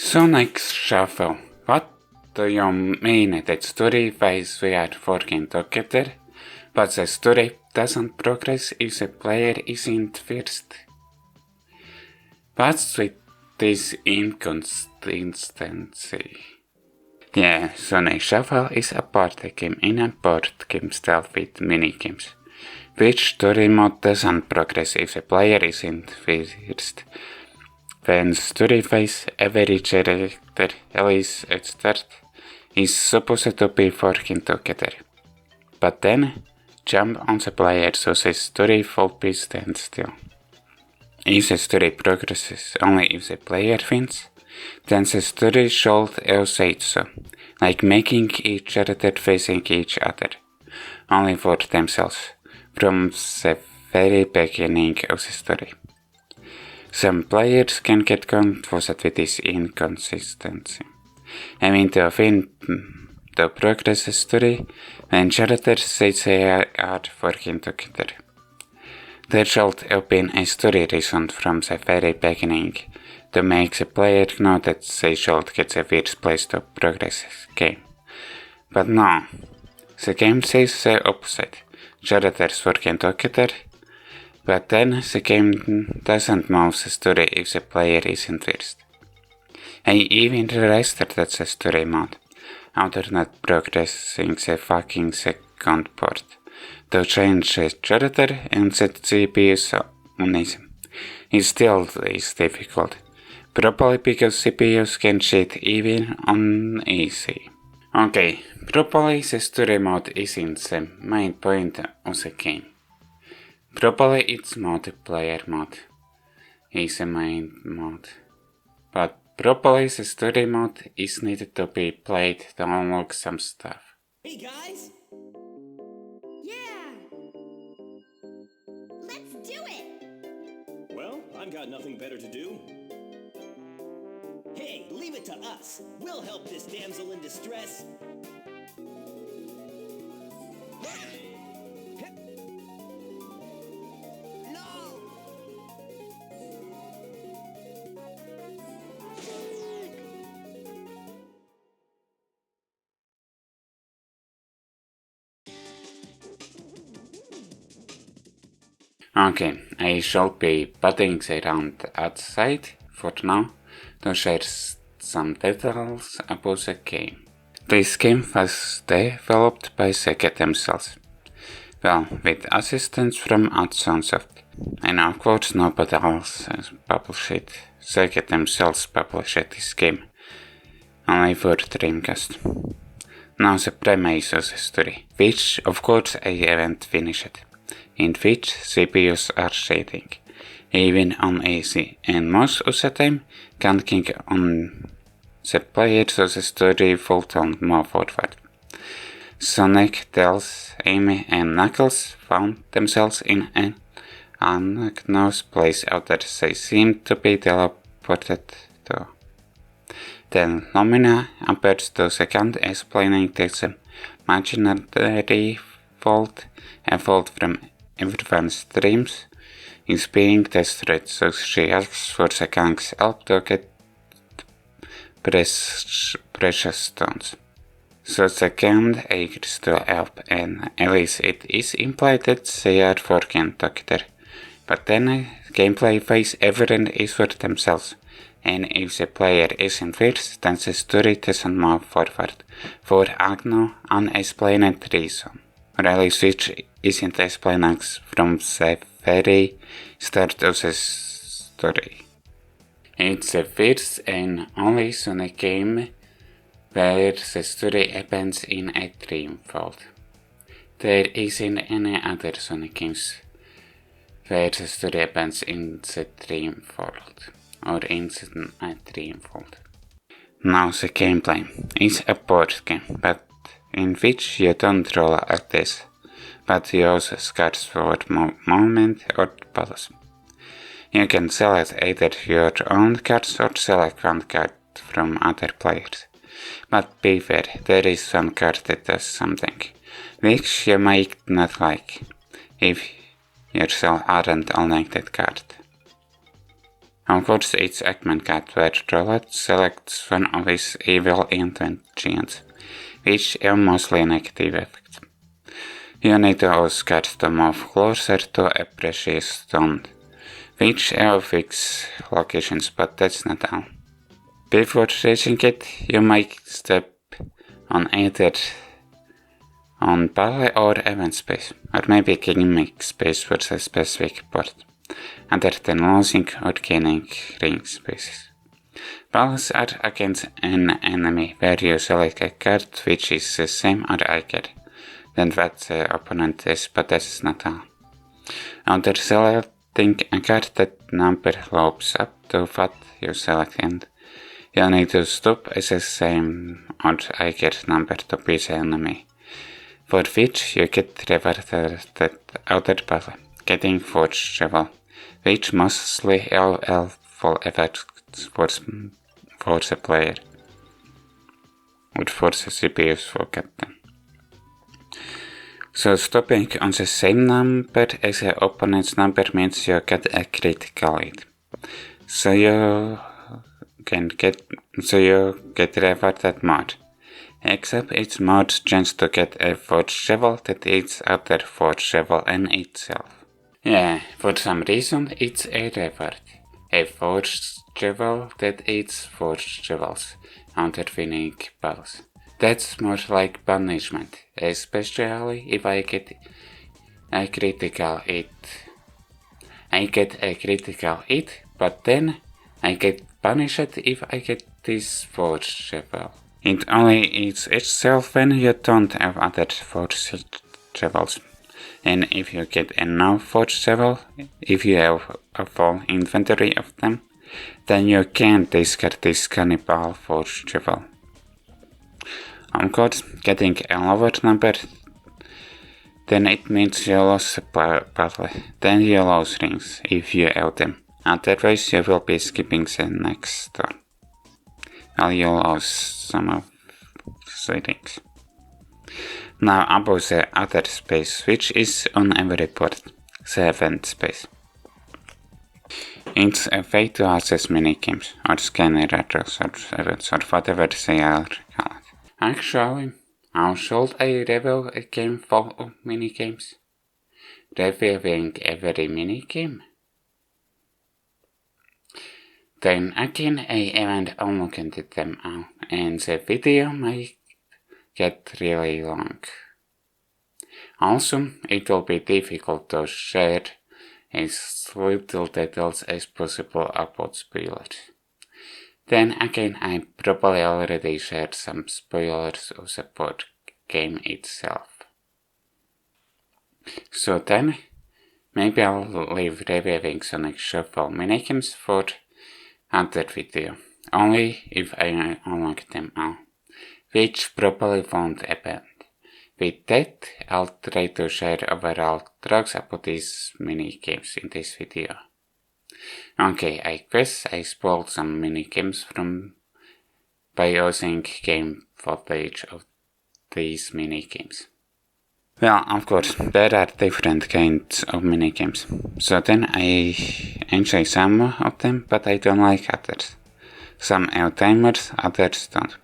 Sonic's Shuffle. What do you mean that story phase we are working together, but the story doesn't progress if the player isn't first? What's with this inconsistency? Yeah, Sonic Shuffle is a party game in a board game style with minigames. Which story mode doesn't progress if the player isn't first? When story phase, every character, at least at start, is supposed to be working together. But then, jump on the player so the story will be stand still. If the story progresses only if the player wins, then the story should have said so, like making each character facing each other, only for themselves, from the very beginning of the story. Some players can get confused with this inconsistency. Aiming to win to progress the story when characters say they are working together. There should have been a story reason from the very beginning to make the player know that they should get the first place to progress the game. But no, the game says the opposite. Characters working together, but then the game doesn't move the story if the player isn't first. I even restarted the story mode, after not progressing the fucking second part, to change the character and set CPUs on easy. It still is difficult, probably because CPUs can cheat even on easy. Okay, probably the story mode isn't the main point of the game. Probably its multiplayer mode is the main mode, but probably the story mode is needed to be played to unlock some stuff. Hey guys! Yeah! Let's do it! Well, I've got nothing better to do. Hey, leave it to us. We'll help this damsel in distress. No! Okay, I shall be putting the Rant outside for now to share some details about the game. This game was developed by Sega themselves, well, with assistance from Sunsoft, and of course nobody else has published it. Sega themselves published this game, only for Dreamcast. Now the premise of the story, which of course I haven't finished, in which CPUs are shading, even on easy, and most of the time counting on the player so the story will move forward. Sonic, Tails, Amy and Knuckles found themselves in an unknown place after they seemed to be teleported to. Then Lumina appears to second, explaining that the imaginary fault, a fault from everyone's dreams, is being destroyed, so she asks for the gang's help to get precious stones. So the gang agrees to help, and at least it is implied that they are working together. But then gameplay phase everyone is for themselves, and if the player isn't first, then the story doesn't move forward, for unexplained reason, or at least which isn't explained from the very start of the story. It's the first and only Sonic game where the story happens in a dream world. There isn't any other Sonic games where the story happens in the dream world, or in a dream world. Now the gameplay is a board game, but in which you don't roll a dice, but you use cards for movement or puzzles. You can select either your own cards or select one card from other players. But beware, there is one card that does something, which you might not like, if yourself aren't holding that card. Of course, each eggman cat roulette selects one of his evil intentions, which are mostly negative effects. You need to also get to move closer to a precious stone, which are fixed locations, but that's not all. Before reaching it, you might step on either on ball or event space, or maybe gimmick space for a specific part, other than losing or gaining ring spaces. Balls are against an enemy where you select a card which is the same or higher than what the opponent is, but that is not all. After selecting a card, that number loops up to what you select, and you need to stop as the same or higher number to beat the enemy, for which you get rewarded other battle, getting force travel, which mostly are helpful effects for the player, or for the CPUs for captain. So stopping on the same number as the opponent's number means you get a critical hit. So you get rewarded more. Except it's more chance to get a force level that eats other force level in itself. Yeah, for some reason it's a reward. A force level that eats force levels under winning battles. That's more like punishment, especially if I get a critical hit. I get a critical hit, but then I get punished if I get this force level. It only eats itself when you don't have other force levels. And if you get enough force level, if you have a full inventory of them, then you can discard this cannibal force level. Of course, getting a lower number, then it means you lose a battle, then you lose rings if you have them. Otherwise, you will be skipping the next turn. Well, you lose some of the rings. Now about the other space, which is on every port, the event space. It's a way to access minigames, or generators, or events, or whatever they are called. Actually, how should I review a game full of minigames? Reviewing every minigame? Then again, I haven't unlocked them all, and the video might get really long. Also, it will be difficult to share as little details as possible about spoilers. Then again, I probably already shared some spoilers of the board game itself. So then, maybe I'll leave reviewing Sonic Shuffle minigames for another video, only if I unlock them all, which probably won't happen. With that, I'll try to share overall thoughts about these minigames in this video. Okay, I guess I spoiled some minigames by using game footage of these minigames. Well, of course, there are different kinds of minigames, so then I enjoy some of them, but I don't like others. Some have timers, others don't.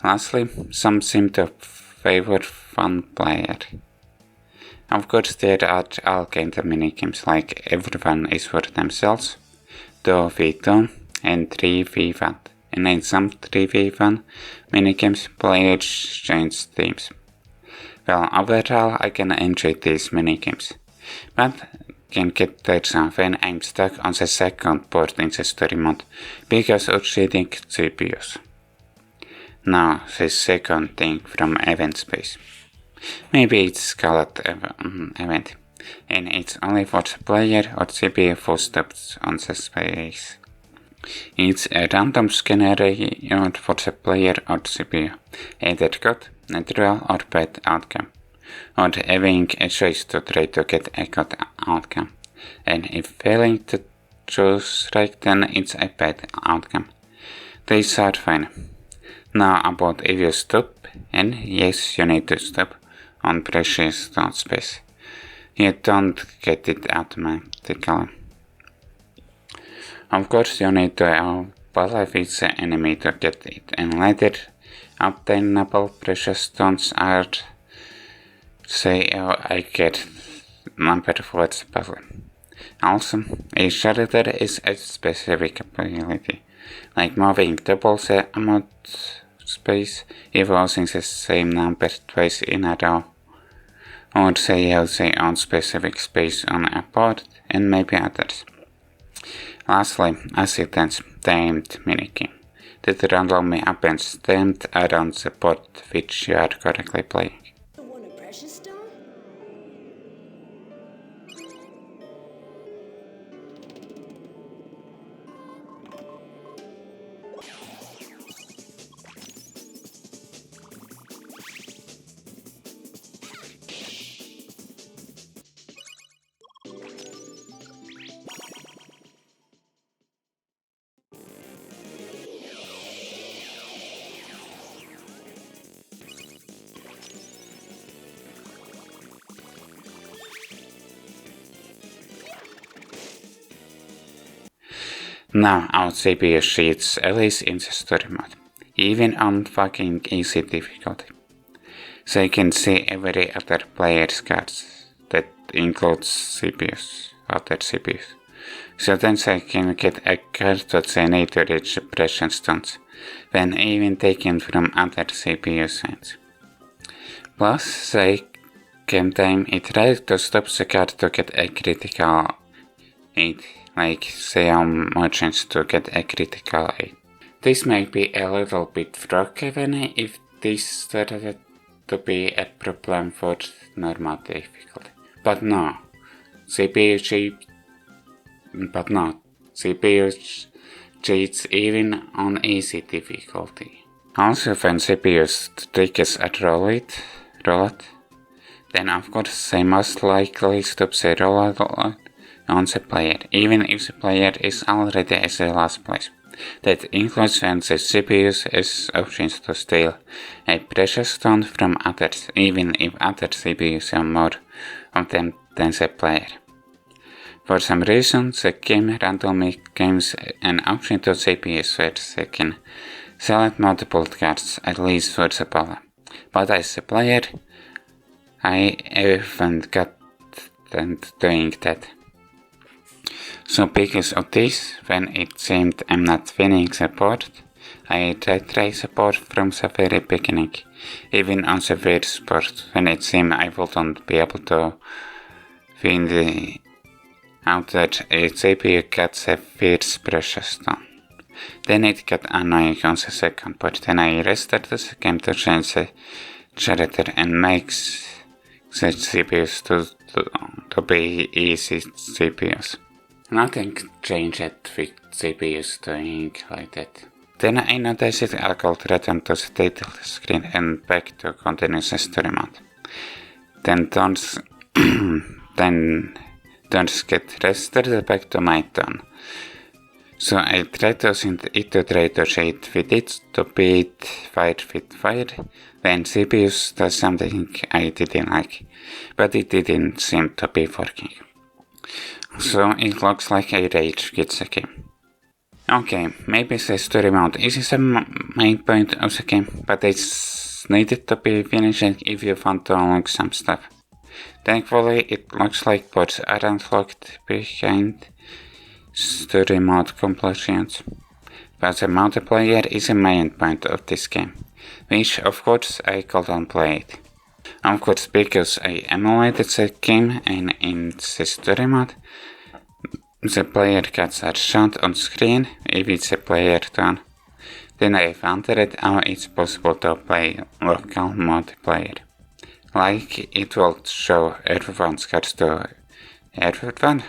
Lastly, some seem to favor fun player. Of course, there are all kinds of minigames, like everyone is for themselves, 2v2, and 3v1. And in some 3v1 minigames, players change teams. Well, overall, I can enjoy these minigames, but can get tired when I'm stuck on the second board in the story mode because of cheating CPUs. Now, the second thing from event space. Maybe it's called event, and it's only for the player or CPU who stops on the space. It's a random scenario for the player or CPU, either good, neutral or bad outcome, or having a choice to try to get a good outcome, and if failing to choose right, then it's a bad outcome. These are fine. Now about if you stop, and yes, you need to stop on precious stone space. You don't get it automatically. Of course, you need to believe it's the enemy to get it, and later obtainable precious stones are, say, I get number for the puzzle. Also, each character is a specific ability, like moving double the amount space if using the same number twice in a row, or they have their own specific space on a board, and maybe others. Lastly, assistance themed minigame that randomly happens themed around the board which you are correctly playing. You want a precious stone? Now our CPU cheats at least in the story mode, even on fucking easy difficulty. They can see every other player's cards, that includes CPUs, other CPUs. So then they can get a card that they need to reach precious stones, when even taken from other CPU sites. Plus, they can time it right to stop the card to get a critical hit, like say how much chance to get a critical hit. This might be a little bit broken if this started to be a problem for normal difficulty. But no, CPU cheats even on easy difficulty. Also, when CPU's triggers are rolled, then of course they most likely stop the roll on the player, even if the player is already at the last place. That includes when the CPU has options to steal a precious stone from others, even if other CPUs have more of them than the player. For some reason, the game randomly gives an option to CPUs where they can select multiple cards, at least for the ball. But as a player, I haven't got doing that. So because of this, when it seemed I'm not winning the board, I retry the board from the very beginning, even on the first board, when it seemed I wouldn't be able to win the out that a CPU got the first precious stone. Then it got annoying on the second board, then I restarted the game to change the character and makes the CPUs to be easy CPUs. Nothing changed with CPUs doing like that. Then I noticed I could return to the title screen and back to continue the story mode. Then turns get restored back to my turn. So I tried to send it to try to shade with it to beat fire with fire, then CPUs does something I didn't like, but it didn't seem to be working. So it looks like I rage quit the game. Okay, maybe the story mode is the main point of the game, but it's needed to be finished if you want to unlock some stuff. Thankfully, it looks like bots aren't locked behind story mode completions, but the multiplayer is the main point of this game, which of course I couldn't play it. Of course, because I emulated the game and in the story mode, the player cards are shown on screen if it's a player turn. Then I wondered how it's possible to play local multiplayer. Like it will show everyone's cards to everyone?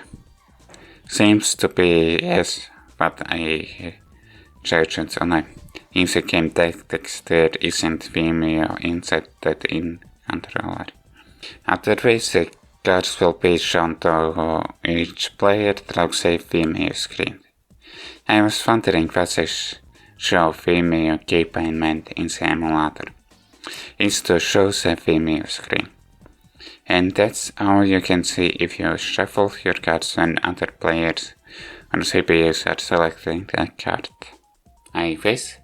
Seems to be yes, but I searched online. In the game text there isn't Vimeo inserted in controller. Otherwise the cards will be shown to each player through the Vimeo screen. I was wondering what the show Vimeo campaign meant in the emulator. It's to show the Vimeo screen. And that's how you can see if you shuffle your cards when other players and CPUs are selecting the card. IFS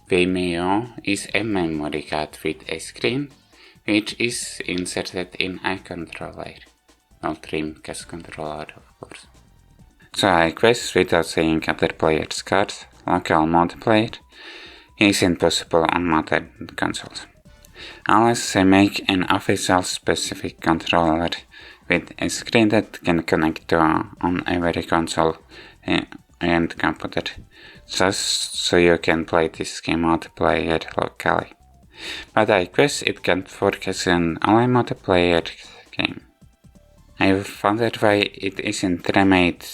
Vimeo is a memory card with a screen, which is inserted in a controller. Well, Dreamcast controller, of course. So IQuest without seeing other players' cards, local multiplayer, isn't possible on modern consoles. Unless they make an official specific controller with a screen that can connect to on every console and computer, so you can play this game multiplayer locally. But I guess it can't work as an online multiplayer game. I've wondered why it isn't remade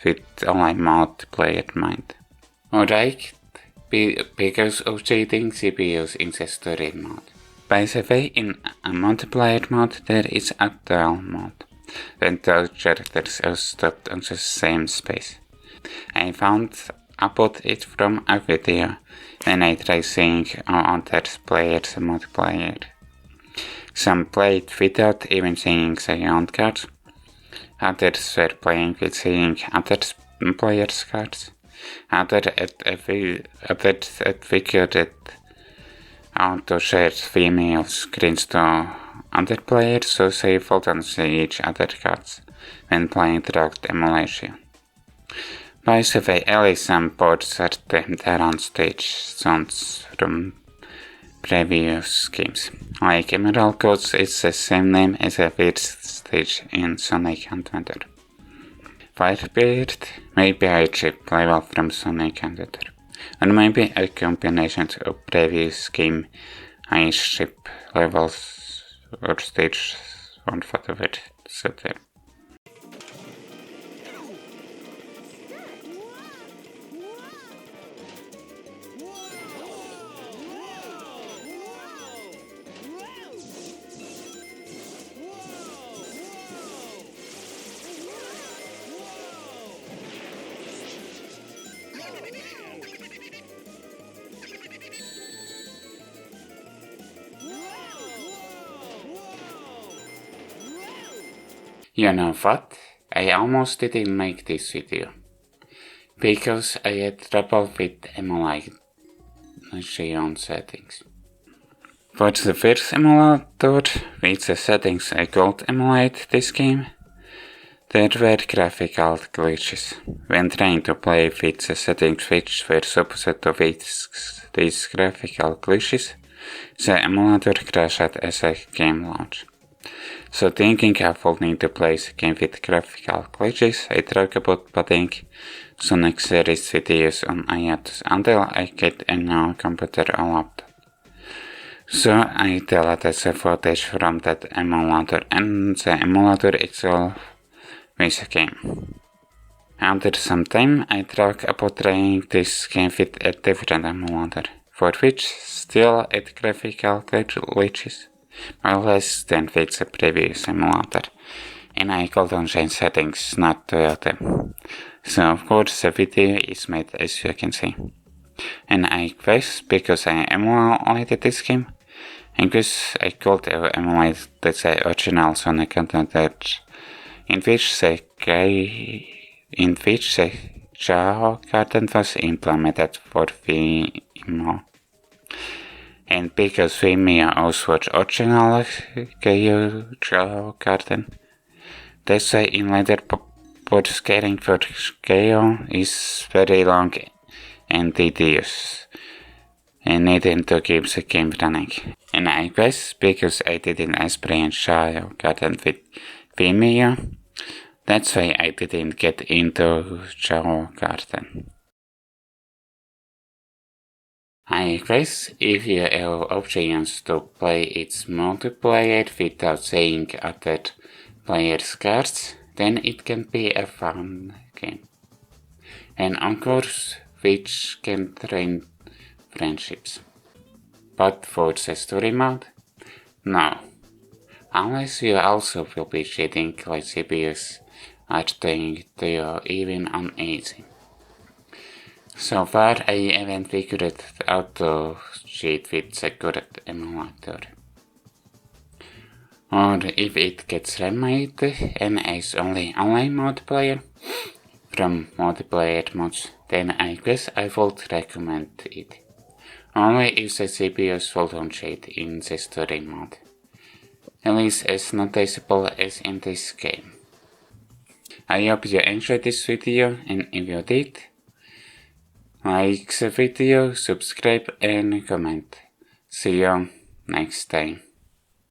with online multiplayer in mind. Alright, because of cheating CPUs in the story mode. By the way, in a multiplayer mode there is a dual mode, when two characters are stopped on the same space. I found about it from a video when I tried seeing other players multiplayer. Some played without even seeing their own cards, others were playing with seeing other players' cards, others figured out to share Vimeo screens to other players so they wouldn't see each other's cards when playing rogue emulation. By the way, only some boards are their on-stage zones from previous games. Like Emerald Coast is the same name as a first stage in Sonic Adventure. Firebeard may be a chip level from Sonic Adventure, or maybe a combination of previous game ice ship levels or stage or whatever set there. You know what? I almost didn't make this video, because I had trouble with emulation settings. For the first emulator with the settings I could emulate this game, there were graphical glitches. When trying to play with the settings which were supposed to fix these graphical glitches, the emulator crashed as a game launch. So thinking I would need to play the game with graphical glitches, I thought about putting Sonic series videos on Hiatus until I get a new computer or laptop. So I deleted the footage from that emulator and the emulator itself with the game. After some time I thought about trying this game with a different emulator, for which still had graphical glitches, or less than with the previous emulator, and I couldn't change settings not to them. So of course the video is made as you can see. And I guess because I emulated this game, I guess I could emulate the original Sonic Adventure in which the Chao Garden was implemented for Vimeo. And because Vimeo also was original Chao Garden, they say in later board scaling for Chao is very long and tedious, and needing to keep the game running. And I guess because I didn't experience Chao Garden with Vimeo, that's why I didn't get into Chao Garden. I guess if you have options to play its multiplayer without seeing other players' cards, then it can be a fun game. And of course, which can train friendships. But for the story mode? No. Unless you also will be cheating like CPUs are doing to you even on easy. So far I haven't figured out to cheat with the correct emulator. Or if it gets remade and is only online multiplayer, from multiplayer modes, then I guess I would recommend it. Only if the CPUs will on shade in the story mode. At least as noticeable as in this game. I hope you enjoyed this video, and if you did, like the video, subscribe and comment. See you next time.